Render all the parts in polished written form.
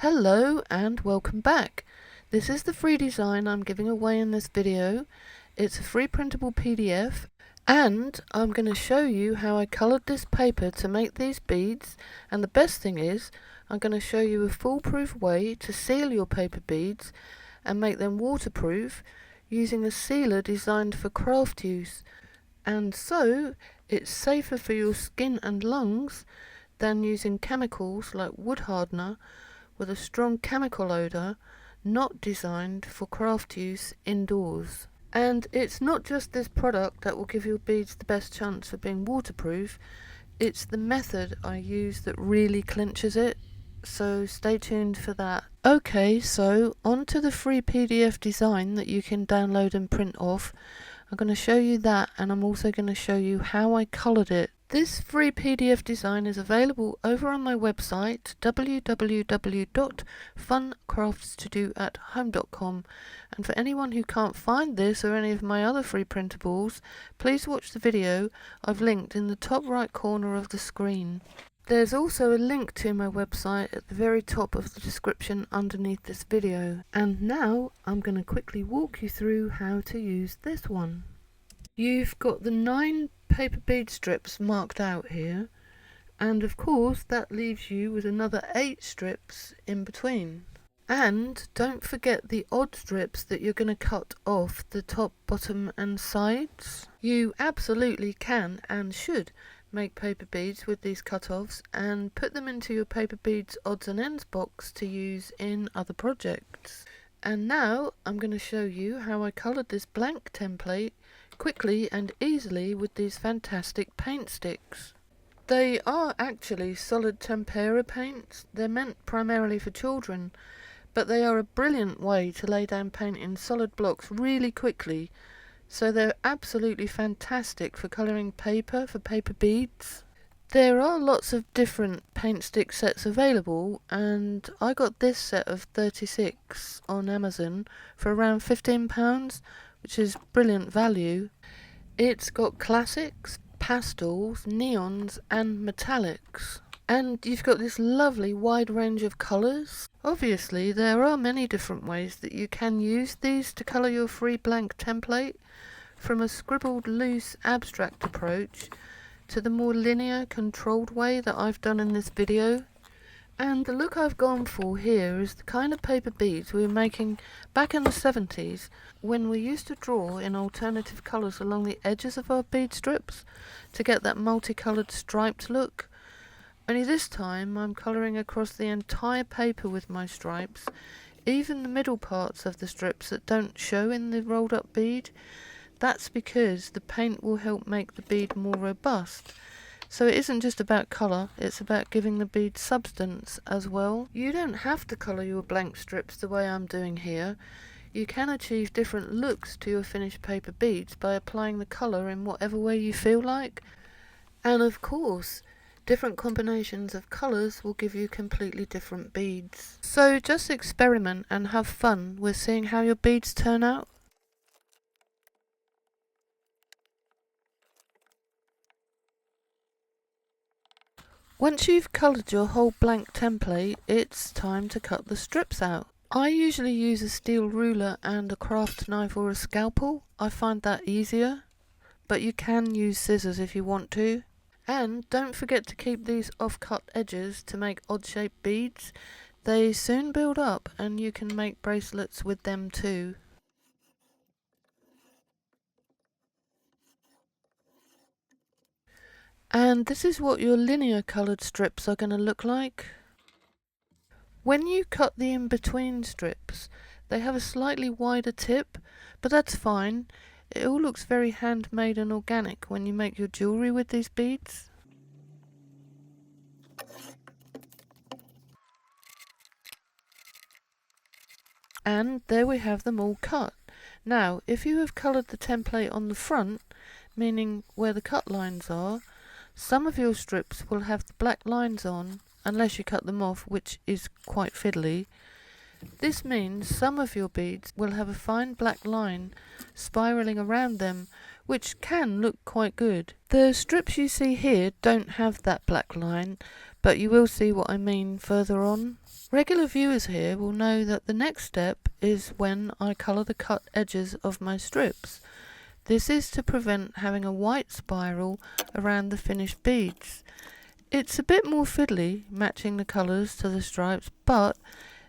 Hello and welcome back. This is the free design I'm giving away in this video. It's a free printable PDF and I'm going to show you how I coloured this paper to make these beads, and the best thing is I'm going to show you a foolproof way to seal your paper beads and make them waterproof using a sealer designed for craft use, and so it's safer for your skin and lungs than using chemicals like wood hardener with a strong chemical odour not designed for craft use indoors. And it's not just this product that will give your beads the best chance of being waterproof, it's the method I use that really clinches it, so stay tuned for that. Okay, so on to the free PDF design that you can download and print off. I'm going to show you that, and I'm also going to show you how I coloured it. This free PDF design is available over on my website www.funcraftstodoathome.com, and for anyone who can't find this or any of my other free printables, please watch the video I've linked in the top right corner of the screen. There's also a link to my website at the very top of the description underneath this video. And now I'm going to quickly walk you through how to use this one. You've got the 9 paper bead strips marked out here, and of course that leaves you with another 8 strips in between. And don't forget the odd strips that you're going to cut off the top, bottom and sides. You absolutely can and should make paper beads with these cut-offs and put them into your paper beads odds and ends box to use in other projects. And now I'm going to show you how I coloured this blank template quickly and easily with these fantastic paint sticks. They are actually solid tempera paints. They're meant primarily for children, but they are a brilliant way to lay down paint in solid blocks really quickly, so they're absolutely fantastic for colouring paper for paper beads. There are lots of different paint stick sets available, and I got this set of 36 on Amazon for around £15, which is brilliant value. It's got classics, pastels, neons and metallics. And you've got this lovely wide range of colours. Obviously there are many different ways that you can use these to colour your free blank template, from a scribbled loose abstract approach to the more linear controlled way that I've done in this video. And the look I've gone for here is the kind of paper beads we were making back in the 70s, when we used to draw in alternative colours along the edges of our bead strips to get that multicoloured striped look. Only this time I'm colouring across the entire paper with my stripes, even the middle parts of the strips that don't show in the rolled up bead. That's because the paint will help make the bead more robust. So it isn't just about colour, it's about giving the bead substance as well. You don't have to colour your blank strips the way I'm doing here. You can achieve different looks to your finished paper beads by applying the colour in whatever way you feel like. And of course, different combinations of colours will give you completely different beads. So just experiment and have fun with seeing how your beads turn out. Once you've coloured your whole blank template, it's time to cut the strips out. I usually use a steel ruler and a craft knife or a scalpel. I find that easier, but you can use scissors if you want to. And don't forget to keep these off-cut edges to make odd-shaped beads. They soon build up and you can make bracelets with them too. And this is what your linear coloured strips are going to look like. When you cut the in-between strips, they have a slightly wider tip, but that's fine. It all looks very handmade and organic when you make your jewellery with these beads. And there we have them all cut. Now, if you have coloured the template on the front, meaning where the cut lines are, some of your strips will have the black lines on, unless you cut them off, which is quite fiddly. This means some of your beads will have a fine black line spiralling around them, which can look quite good. The strips you see here don't have that black line, but you will see what I mean further on. Regular viewers here will know that the next step is when I colour the cut edges of my strips. This is to prevent having a white spiral around the finished beads. It's a bit more fiddly matching the colours to the stripes, but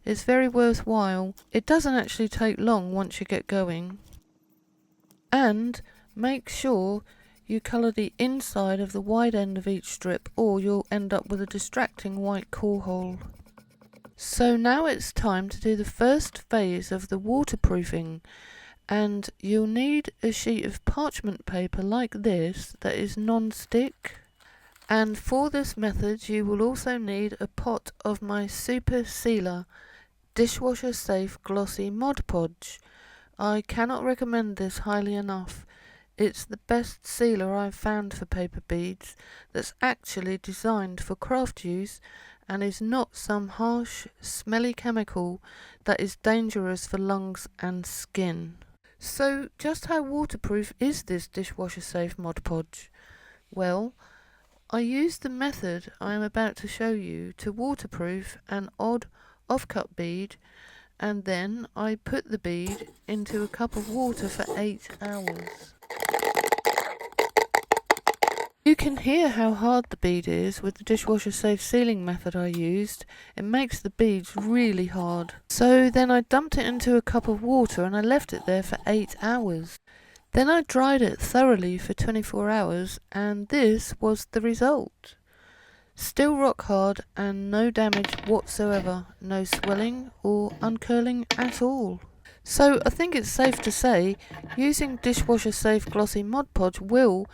it's very worthwhile. It doesn't actually take long once you get going. And make sure you colour the inside of the wide end of each strip, or you'll end up with a distracting white core hole. So now it's time to do the first phase of the waterproofing, and you'll need a sheet of parchment paper like this that is non-stick. And for this method you will also need a pot of my super sealer dishwasher safe glossy Mod Podge. I cannot recommend this highly enough. It's the best sealer I've found for paper beads that's actually designed for craft use and is not some harsh, smelly chemical that is dangerous for lungs and skin. So just how waterproof is this dishwasher safe Mod Podge? Well, I used the method I am about to show you to waterproof an odd off-cut bead, and then I put the bead into a cup of water for 8 hours. You can hear how hard the bead is with the dishwasher safe sealing method I used. It makes the beads really hard. So then I dumped it into a cup of water and I left it there for 8 hours. Then I dried it thoroughly for 24 hours, and this was the result. Still rock hard and no damage whatsoever, no swelling or uncurling at all. So I think it's safe to say using dishwasher safe glossy Mod Podge will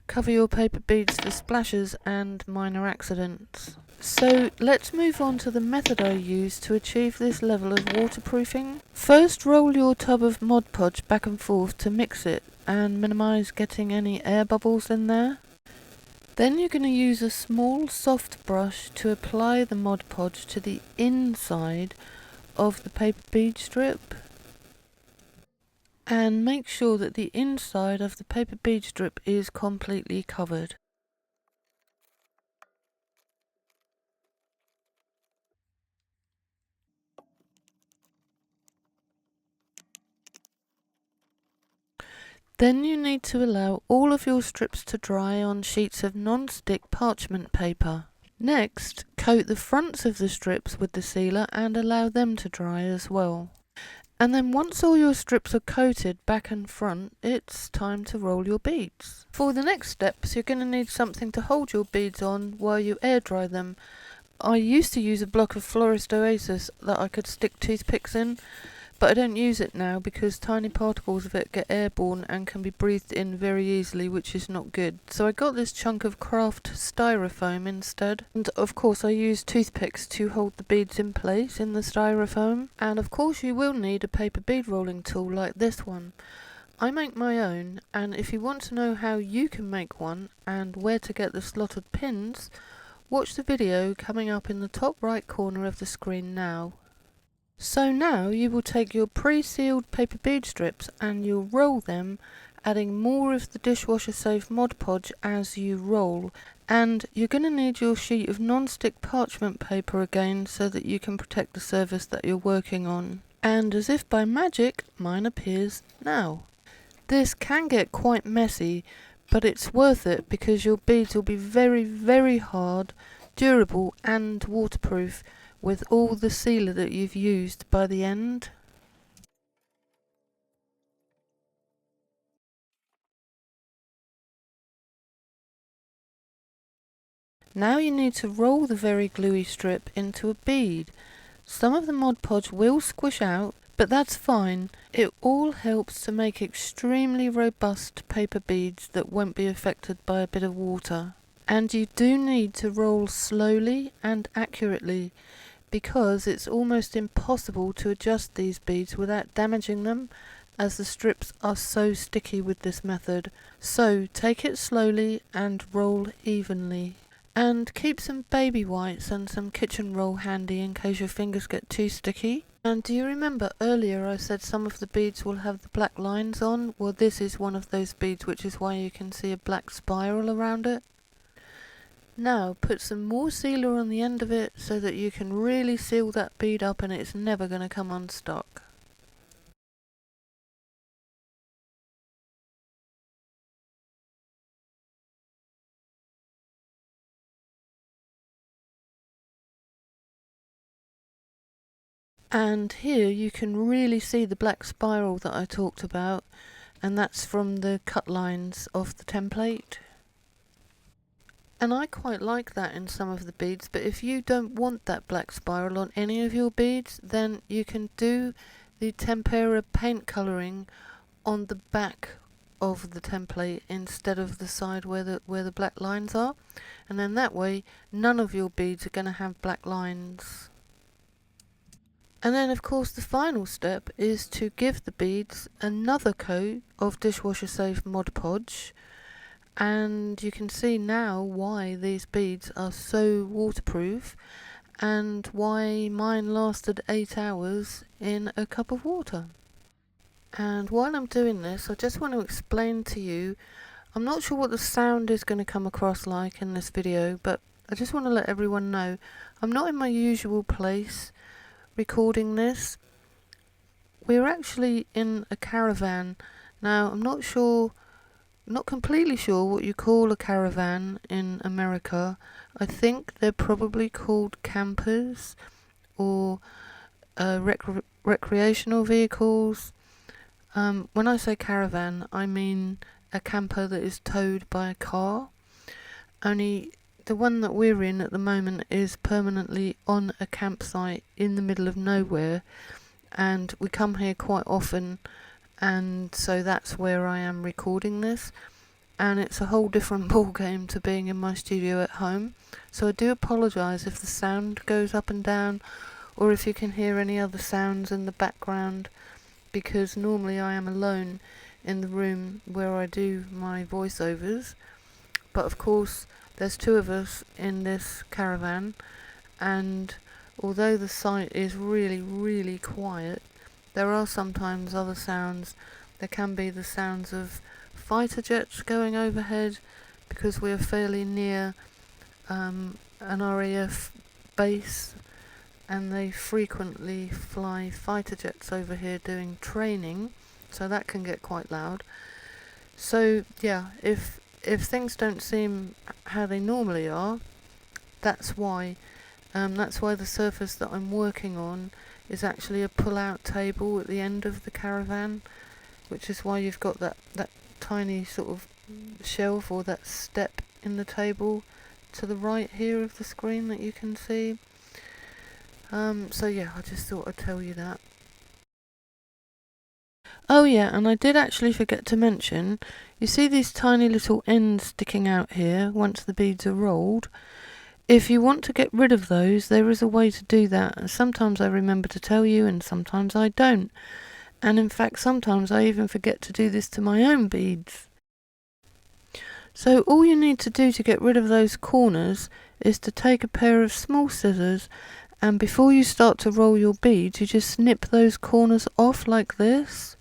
cover your paper beads for splashes and minor accidents. So let's move on to the method I used to achieve this level of waterproofing. First, roll your tub of Mod Podge back and forth to mix it and minimise getting any air bubbles in there. Then you're going to use a small soft brush to apply the Mod Podge to the inside of the paper bead strip. And make sure that the inside of the paper bead strip is completely covered. Then you need to allow all of your strips to dry on sheets of non-stick parchment paper. Next, coat the fronts of the strips with the sealer and allow them to dry as well. And then once all your strips are coated back and front, it's time to roll your beads. For the next steps, you're going to need something to hold your beads on while you air dry them. I used to use a block of Florist Oasis that I could stick toothpicks in, but I don't use it now because tiny particles of it get airborne and can be breathed in very easily, which is not good. So I got this chunk of craft styrofoam instead. And of course I use toothpicks to hold the beads in place in the styrofoam. And of course you will need a paper bead rolling tool like this one. I make my own, and if you want to know how you can make one and where to get the slotted pins, watch the video coming up in the top right corner of the screen now. So now you will take your pre-sealed paper bead strips and you'll roll them, adding more of the dishwasher safe Mod Podge as you roll. And you're going to need your sheet of non-stick parchment paper again so that you can protect the surface that you're working on. And as if by magic, mine appears now. This can get quite messy, but it's worth it because your beads will be very, very hard, durable and waterproof, with all the sealer that you've used by the end. Now you need to roll the very gluey strip into a bead. Some of the Mod Podge will squish out, but that's fine. It all helps to make extremely robust paper beads that won't be affected by a bit of water. And you do need to roll slowly and accurately, because it's almost impossible to adjust these beads without damaging them, as the strips are so sticky with this method. So take it slowly and roll evenly. And keep some baby wipes and some kitchen roll handy in case your fingers get too sticky. And do you remember earlier I said some of the beads will have the black lines on? Well, this is one of those beads, which is why you can see a black spiral around it. Now put some more sealer on the end of it so that you can really seal that bead up and it's never going to come unstuck. And here you can really see the black spiral that I talked about, and that's from the cut lines of the template. And I quite like that in some of the beads, but if you don't want that black spiral on any of your beads, then you can do the tempera paint colouring on the back of the template instead of the side where the black lines are, and then that way none of your beads are going to have black lines. And then of course the final step is to give the beads another coat of dishwasher safe Mod Podge, and you can see now why these beads are so waterproof and why mine lasted 8 hours in a cup of water. And while I'm doing this, I just want to explain to you, I'm not sure what the sound is going to come across like in this video, but I just want to let everyone know I'm not in my usual place recording this. We're actually in a caravan. Now, I'm not completely sure what you call a caravan in America. I think they're probably called campers or recreational vehicles. When I say caravan, I mean a camper that is towed by a car. Only the one that we're in at the moment is permanently on a campsite in the middle of nowhere, and we come here quite often, and so that's where I am recording this, and it's a whole different ball game to being in my studio at home. So I do apologise if the sound goes up and down, or if you can hear any other sounds in the background, because normally I am alone in the room where I do my voiceovers, but of course there's 2 of us in this caravan, and although the site is really quiet, there are sometimes other sounds. There can be the sounds of fighter jets going overhead, because we are fairly near an RAF base, and they frequently fly fighter jets over here doing training, so that can get quite loud. So yeah, if things don't seem how they normally are, that's why. That's why the surface that I'm working on is actually a pull-out table at the end of the caravan, which is why you've got that tiny sort of shelf or that step in the table to the right here of the screen that you can see. So yeah, I just thought I'd tell you that. Oh yeah, and I did actually forget to mention, you see these tiny little ends sticking out here once the beads are rolled? If you want to get rid of those, there is a way to do that, and sometimes I remember to tell you and sometimes I don't. And in fact, sometimes I even forget to do this to my own beads. So all you need to do to get rid of those corners is to take a pair of small scissors, and before you start to roll your beads, you just snip those corners off like this.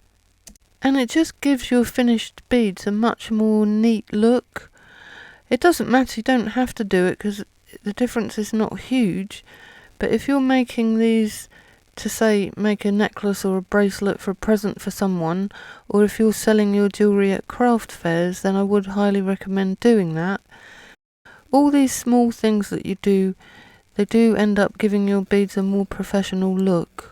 And it just gives your finished beads a much more neat look. It doesn't matter, you don't have to do it because the difference is not huge, but if you're making these to, say, make a necklace or a bracelet for a present for someone, or if you're selling your jewellery at craft fairs, then I would highly recommend doing that. All these small things that you do, they do end up giving your beads a more professional look.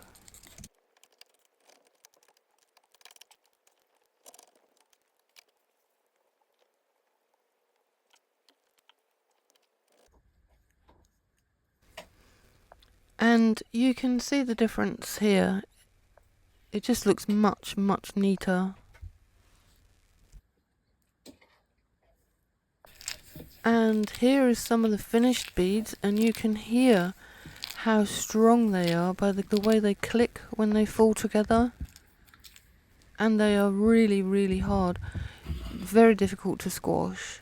And you can see the difference here. It just looks much neater. And here is some of the finished beads, and you can hear how strong they are by the way they click when they fall together. And they are really hard. Very difficult to squash.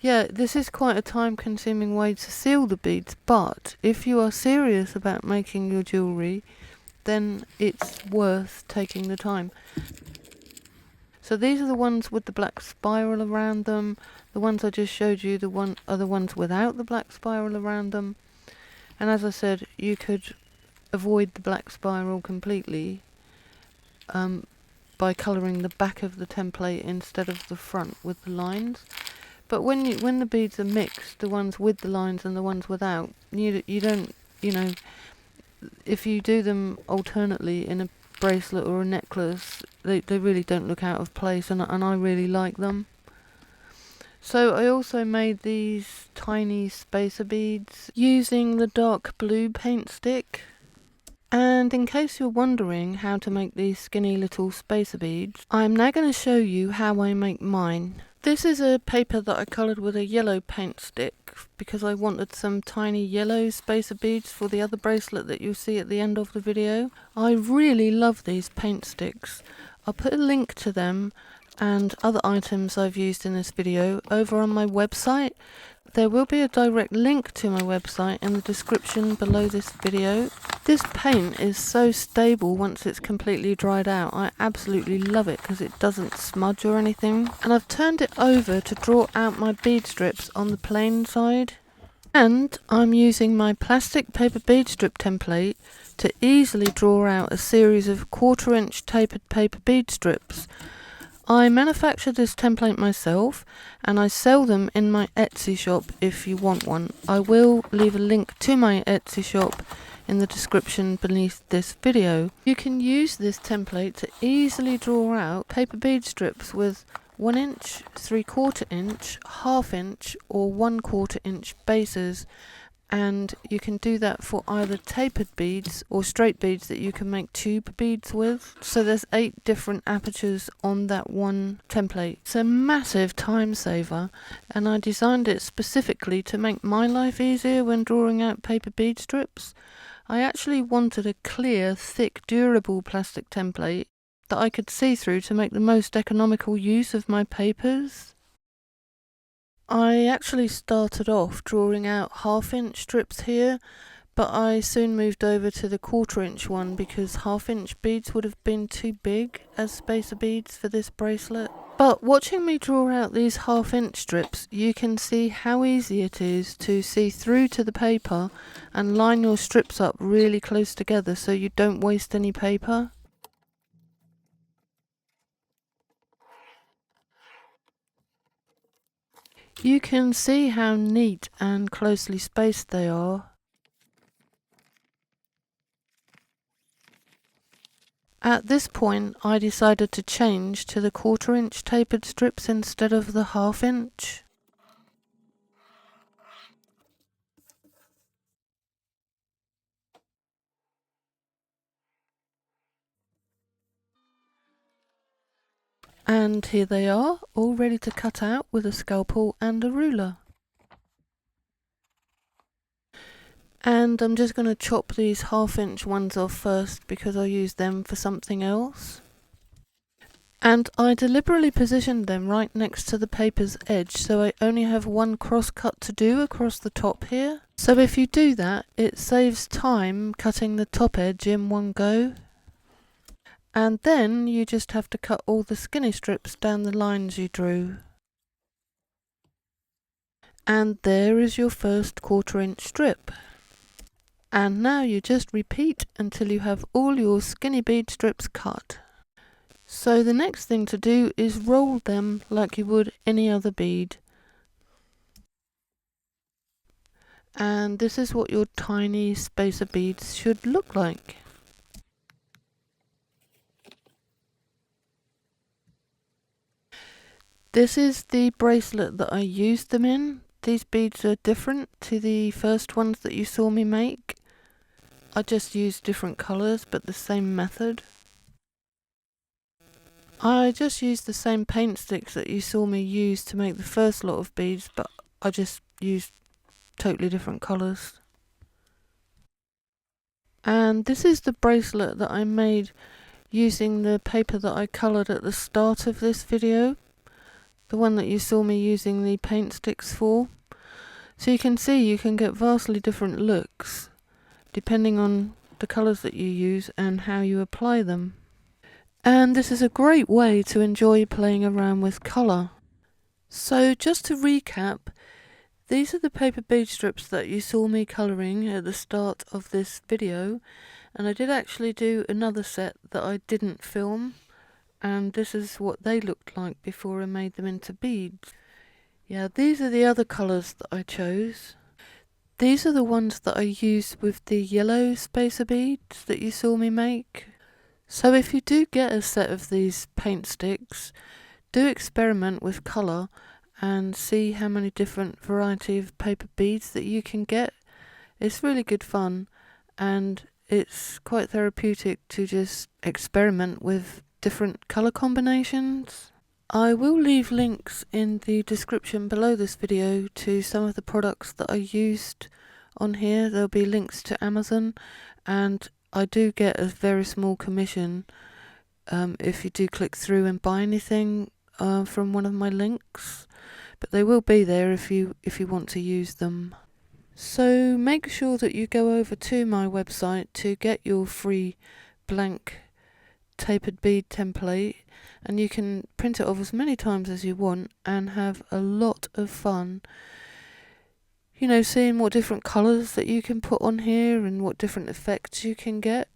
Yeah, this is quite a time-consuming way to seal the beads, but if you are serious about making your jewellery, then it's worth taking the time. So these are the ones with the black spiral around them. The ones I just showed you, are the ones without the black spiral around them. And as I said, you could avoid the black spiral completely by colouring the back of the template instead of the front with the lines. But when the beads are mixed, the ones with the lines and the ones without, you don't, if you do them alternately in a bracelet or a necklace, they really don't look out of place, and I really like them. So I also made these tiny spacer beads using the dark blue paint stick. And in case you're wondering how to make these skinny little spacer beads, I'm now going to show you how I make mine. This is a paper that I coloured with a yellow paint stick because I wanted some tiny yellow spacer beads for the other bracelet that you'll see at the end of the video. I really love these paint sticks. I'll put a link to them and other items I've used in this video over on my website. There will be a direct link to my website in the description below this video. This paint is so stable once it's completely dried out. I absolutely love it because it doesn't smudge or anything. And I've turned it over to draw out my bead strips on the plain side. And I'm using my plastic paper bead strip template to easily draw out a series of 1/4 inch tapered paper bead strips. I manufacture this template myself and I sell them in my Etsy shop if you want one. I will leave a link to my Etsy shop in the description beneath this video. You can use this template to easily draw out paper bead strips with 1 inch, 3/4 inch, 1/2 inch or 1/4 inch bases, and you can do that for either tapered beads or straight beads that you can make tube beads with. So there's 8 different apertures on that one template. It's a massive time saver, and I designed it specifically to make my life easier when drawing out paper bead strips. I actually wanted a clear, thick, durable plastic template that I could see through to make the most economical use of my papers. I actually started off drawing out 1/2 inch strips here, but I soon moved over to the 1/4 inch one because 1/2 inch beads would have been too big as spacer beads for this bracelet. But watching me draw out these 1/2 inch strips, you can see how easy it is to see through to the paper and line your strips up really close together so you don't waste any paper. You can see how neat and closely spaced they are. At this point, I decided to change to the 1/4 inch tapered strips instead of the 1/2 inch. And here they are, all ready to cut out with a scalpel and a ruler. And I'm just going to chop these 1/2 inch ones off first because I use them for something else. And I deliberately positioned them right next to the paper's edge so I only have one cross cut to do across the top here. So if you do that, it saves time cutting the top edge in one go. And then you just have to cut all the skinny strips down the lines you drew. And there is your first 1/4 inch strip. And now you just repeat until you have all your skinny bead strips cut. So the next thing to do is roll them like you would any other bead. And this is what your tiny spacer beads should look like. This is the bracelet that I used them in. These beads are different to the first ones that you saw me make. I just used different colours but the same method. I just used the same paint sticks that you saw me use to make the first lot of beads, but I just used totally different colours. And this is the bracelet that I made using the paper that I coloured at the start of this video, the one that you saw me using the paint sticks for. So you can see you can get vastly different looks depending on the colours that you use and how you apply them. And this is a great way to enjoy playing around with colour. So just to recap, these are the paper bead strips that you saw me colouring at the start of this video, and I did actually do another set that I didn't film, and this is what they looked like before I made them into beads. Yeah, these are the other colours that I chose. These are the ones that I used with the yellow spacer beads that you saw me make. So if you do get a set of these paint sticks, do experiment with colour and see how many different variety of paper beads that you can get. It's really good fun, and it's quite therapeutic to just experiment with different colour combinations. I will leave links in the description below this video to some of the products that I used on here. There'll be links to Amazon, and I do get a very small commission if you do click through and buy anything from one of my links, but they will be there if you want to use them. So make sure that you go over to my website to get your free blank tapered bead template, and you can print it off as many times as you want and have a lot of fun, you know, seeing what different colours that you can put on here and what different effects you can get.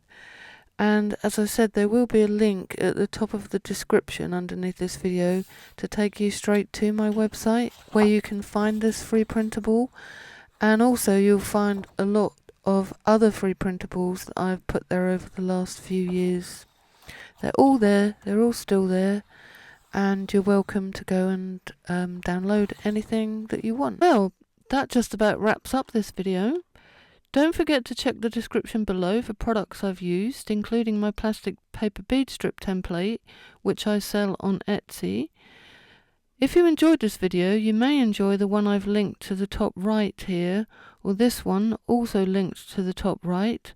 And as I said, there will be a link at the top of the description underneath this video to take you straight to my website where you can find this free printable, and also you'll find a lot of other free printables that I've put there over the last few years. They're all there, they're all still there, and you're welcome to go and download anything that you want. Well, that just about wraps up this video. Don't forget to check the description below for products I've used, including my plastic paper bead strip template, which I sell on Etsy. If you enjoyed this video, you may enjoy the one I've linked to the top right here, or this one also linked to the top right,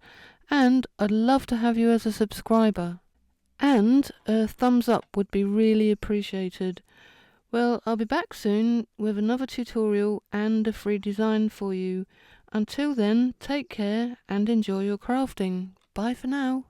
and I'd love to have you as a subscriber. And a thumbs up would be really appreciated. Well, I'll be back soon with another tutorial and a free design for you. Until then, take care and enjoy your crafting. Bye for now.